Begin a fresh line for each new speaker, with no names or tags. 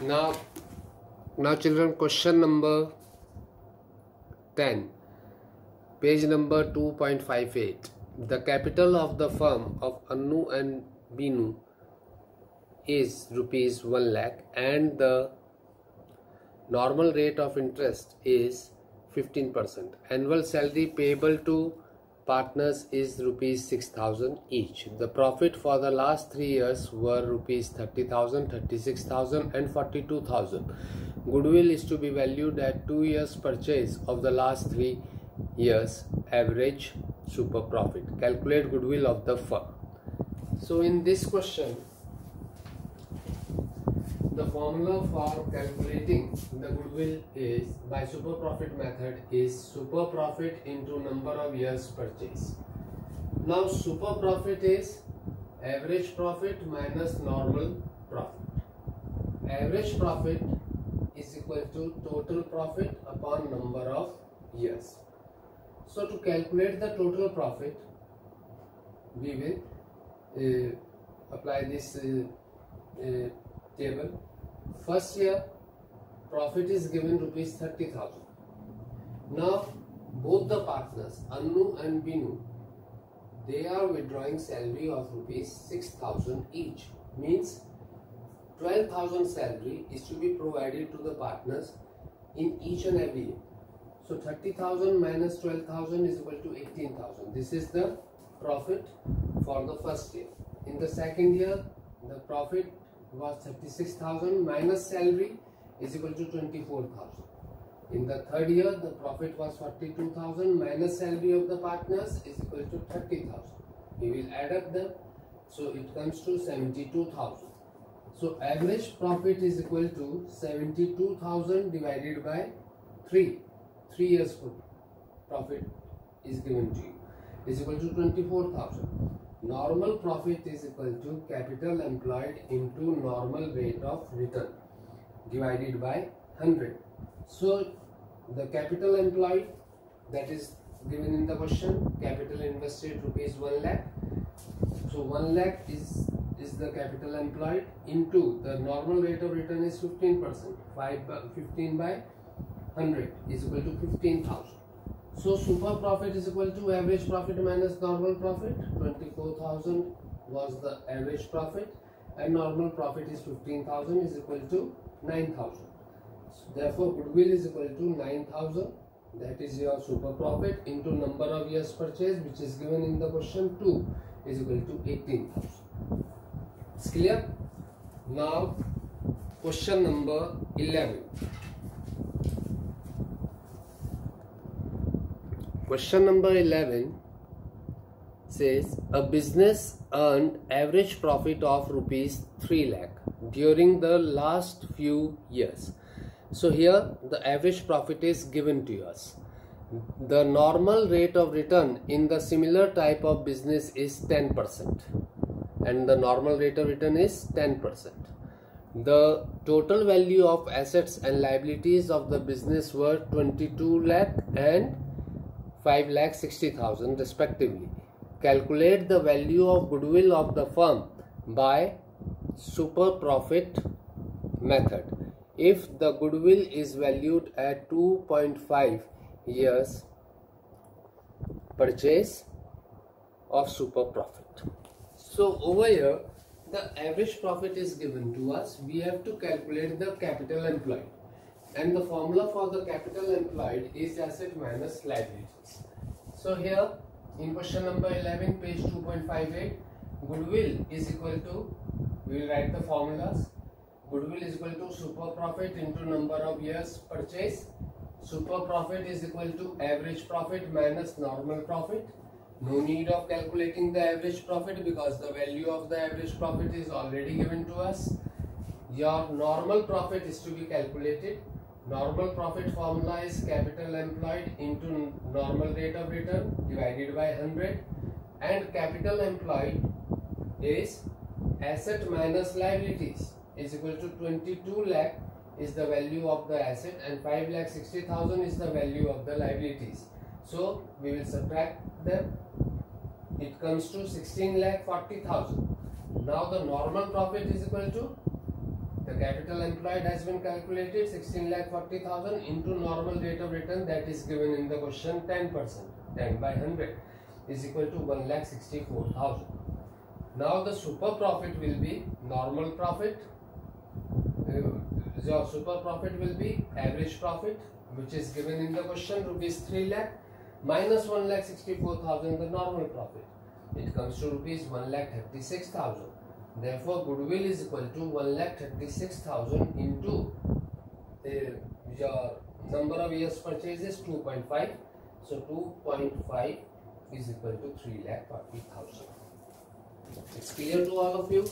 Now, children, question number 10, page number 2.58. The capital of the firm of Annu and Binu is rupees 1 lakh and the normal rate of interest is 15%. Annual salary payable to partners is rupees 6,000 each. The profit for the last 3 years were rupees 30,000, 36,000 and 42,000. Goodwill is to be valued at 2 years purchase of the last 3 years average super profit. Calculate goodwill of the firm. So in this question, the formula for calculating the goodwill is by super profit method is super profit into number of years purchase. Now super profit is average profit minus normal profit. Average profit is equal to total profit upon number of years. So to calculate the total profit, we will apply this table. First year profit is given rupees 30,000. Now both the partners Annu and Binu, they are withdrawing salary of rupees 6,000 each. Means 12,000 salary is to be provided to the partners in each and every year. So 30,000 minus 12,000 is equal to 18,000. This is the profit for the first year. In the second year, the profit was 36,000 minus salary is equal to 24,000. In the third year, the profit was 42,000 minus salary of the partners is equal to 30,000. We will add up them, so it comes to 72,000. So average profit is equal to 72,000 divided by 3. 3 years profit is given to you is equal to 24,000. Normal profit is equal to capital employed into normal rate of return divided by 100. So the capital employed, that is given in the question, capital invested rupees 1 lakh. So 1 lakh is the capital employed into the normal rate of return is 15%. 15 by 100 is equal to 15,000. So super profit is equal to average profit minus normal profit. 24,000 was the average profit and normal profit is 15,000 is equal to 9,000. So therefore goodwill is equal to 9,000. That is your super profit into number of years purchase, which is given in the question 2 is equal to 18,000. It's clear? Now question number 11. Question number 11 says a business earned average profit of rupees 3 lakh during the last few years. So here the average profit is given to us. The normal rate of return in the similar type of business is 10% and the normal rate of return is 10%. The total value of assets and liabilities of the business were 22 lakh and 5,60,000 respectively. Calculate the value of goodwill of the firm by super profit method. If the goodwill is valued at 2.5 years purchase of super profit. So over here the average profit is given to us. We have to calculate the capital employed. And the formula for the capital employed is asset minus liabilities. So here in question number 11, page 2.58, goodwill is equal to, we will write the formulas. Goodwill is equal to super profit into number of years purchase. Super profit is equal to average profit minus normal profit. No need of calculating the average profit because the value of the average profit is already given to us. Your normal profit is to be calculated. Normal profit formula is capital employed into normal rate of return divided by 100 and capital employed is asset minus liabilities is equal to 22 lakh is the value of the asset and 5,60,000 is the value of the liabilities. So we will subtract them. It comes to 16,40,000. Now the normal profit is equal to The capital employed has been calculated 16,40,000 into normal rate of return that is given in the question 10%. 10 by 100 is equal to 1,64,000. Now the super profit will be normal profit. Your super profit will be average profit, which is given in the question rupees 3 lakh minus 1,64,000 the normal profit. It comes to rupees 1,36,000. Therefore, goodwill is equal to 1,36,000 into your number of years purchase is 2.5. So 2.5 is equal to 3,40,000. It's clear to all of you?